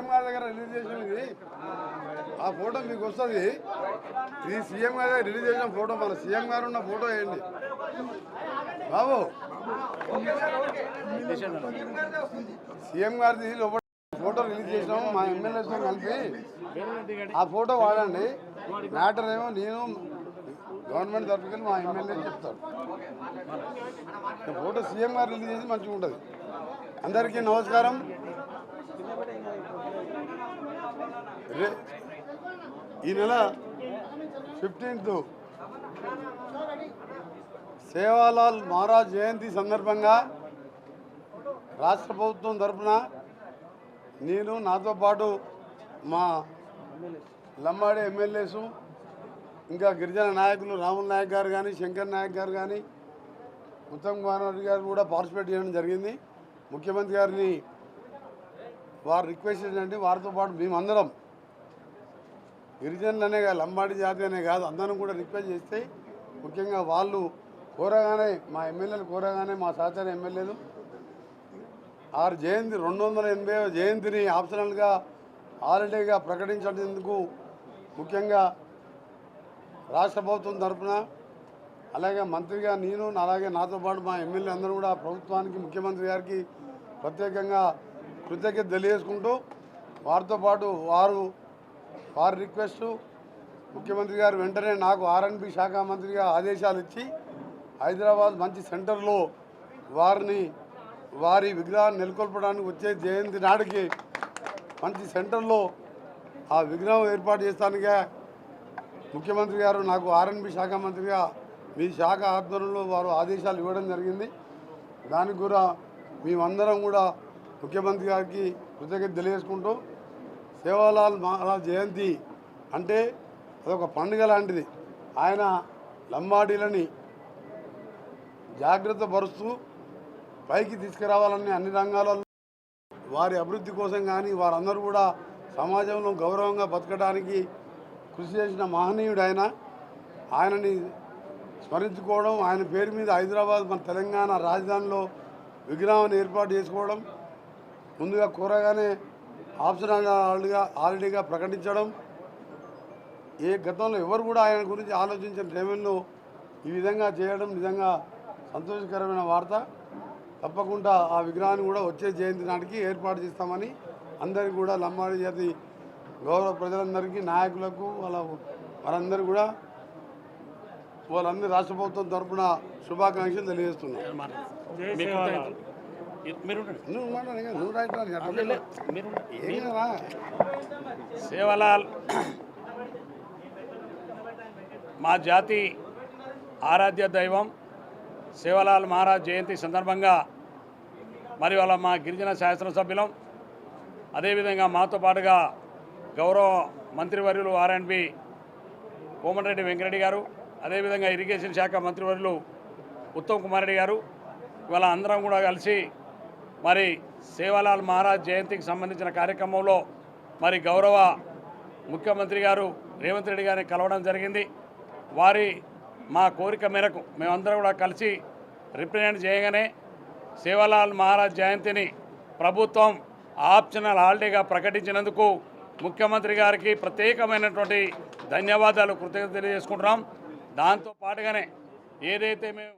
CM గారి దగ్గర release చేసినది ఆ ఫోటో మీకు వస్తుంది. ఇది సీఎం గారి దగ్గర రిలీజ్ చేసిన ఫోటో, మన సీఎం గారు ఉన్న ఫోటో వేయండి బాబు. సీఎం గారిది లోపల ఫోటో రిలీజ్ చేసినాము మా ఎమ్మెల్యేతో కలిపి, ఆ ఫోటో వాడండి. మ్యాటర్ ఏమో నేను గవర్నమెంట్ తరఫుకి మా ఎమ్మెల్యే చెప్తాడు. ఫోటో సీఎం గారు రిలీజ్ చేసి మంచిగా ఉంటుంది. అందరికీ నమస్కారం. ఈ నెల 15th సేవాలాల్ మహారాజ్ జయంతి సందర్భంగా రాష్ట్ర ప్రభుత్వం తరఫున నేను, నాతో పాటు మా లంబాడి ఎమ్మెల్యేస్, ఇంకా గిరిజన నాయకులు రాముల్ నాయక్ గారు కానీ, శంకర్ నాయక్ గారు కానీ, ఉత్తమ్ కుమార్ రెడ్డి గారు కూడా పార్టిసిపేట్ చేయడం జరిగింది. ముఖ్యమంత్రి గారిని వారు రిక్వెస్ట్ ఏంటంటే, వారితో పాటు మేమందరం గిరిజనులనే కాదు, లంబాడి జాతి అనే కాదు, అందరం కూడా రిక్వెస్ట్ చేస్తే, ముఖ్యంగా వాళ్ళు కోరగానే, మా ఎమ్మెల్యేలు కోరగానే, మా సహచర ఎమ్మెల్యేలు ఆరు జయంతి 280వ జయంతిని ఆప్షనల్గా హాలిడేగా ప్రకటించేందుకు ముఖ్యంగా రాష్ట్ర ప్రభుత్వం తరఫున, అలాగే మంత్రిగా నేను, అలాగే నాతో పాటు మా ఎమ్మెల్యే అందరూ కూడా ప్రభుత్వానికి, ముఖ్యమంత్రి గారికి ప్రత్యేకంగా కృతజ్ఞత తెలియజేసుకుంటూ, వారితో పాటు వారి రిక్వెస్టు ముఖ్యమంత్రి గారు వెంటనే నాకు R&B శాఖ మంత్రిగా ఆదేశాలు ఇచ్చి హైదరాబాద్ మంచి సెంటర్లో వారి విగ్రహాన్ని నెలకొల్పడానికి వచ్చే జయంతి నాటికి మంచి సెంటర్లో ఆ విగ్రహం ఏర్పాటు చేస్తానికే ముఖ్యమంత్రి గారు నాకు R&B శాఖ మంత్రిగా మీ శాఖ ఆధ్వర్యంలో వారు ఆదేశాలు ఇవ్వడం జరిగింది. దానికి కూడా మేమందరం కూడా ముఖ్యమంత్రి గారికి కృతజ్ఞత తెలియజేసుకుంటూ, సేవాలాల్ మహారాజ్ జయంతి అంటే అదొక పండుగ లాంటిది. ఆయన లంబాడీలని జాగ్రత్త పరుస్తూ పైకి తీసుకురావాలని అన్ని రంగాలలో వారి అభివృద్ధి కోసం కానీ, వారందరూ కూడా సమాజంలో గౌరవంగా బతకడానికి కృషి చేసిన మహనీయుడు ఆయనని స్మరించుకోవడం, ఆయన పేరు మీద హైదరాబాద్ మన తెలంగాణ రాజధానిలో విగ్రహాన్ని ఏర్పాటు చేసుకోవడం, ముందుగా కోరగానే ఆప్షనల్ హాలిడేగా ప్రకటించడం, గతంలో ఎవరు కూడా ఆయన గురించి ఆలోచించిన టైంలో ఈ విధంగా చేయడం నిజంగా సంతోషకరమైన వార్త. తప్పకుండా ఆ విగ్రహాన్ని కూడా వచ్చే జయంతి నాటికి ఏర్పాటు చేస్తామని అందరికీ కూడా లంబాడి జాతి గౌరవ ప్రజలందరికీ, నాయకులకు వారందరూ కూడా వాళ్ళందరూ రాష్ట్ర ప్రభుత్వం తరఫున శుభాకాంక్షలు తెలియజేస్తున్నాం. సేవాలాల్ మా జాతి ఆరాధ్య దైవం సేవాలాల్ మహారాజ్ జయంతి సందర్భంగా మరి వాళ్ళ మా గిరిజన శాసనసభ్యులం, అదేవిధంగా మాతో పాటుగా గౌరవ మంత్రివర్యులు R&B కోమటిరెడ్డి వెంకరెడ్డి గారు, అదేవిధంగా ఇరిగేషన్ శాఖ మంత్రివర్యులు ఉత్తమ్ కుమార్ రెడ్డి గారు, ఇవాళ అందరం కూడా కలిసి మరి సేవాలాల్ మహారాజ్ జయంతికి సంబంధించిన కార్యక్రమంలో మరి గౌరవ ముఖ్యమంత్రి గారు రేవంత్ రెడ్డి గారిని కలవడం జరిగింది. మా కోరిక మేరకు మేమందరం కూడా కలిసి రిప్రజెంట్ చేయగానే సేవాలాల్ మహారాజ్ జయంతిని ప్రభుత్వం ఆప్షనల్ హాలిడేగా ప్రకటించినందుకు ముఖ్యమంత్రి గారికి ప్రత్యేకమైనటువంటి ధన్యవాదాలు, కృతజ్ఞతలు తెలియజేసుకుంటున్నాం. దాంతో పాటుగానే ఏదైతే మేము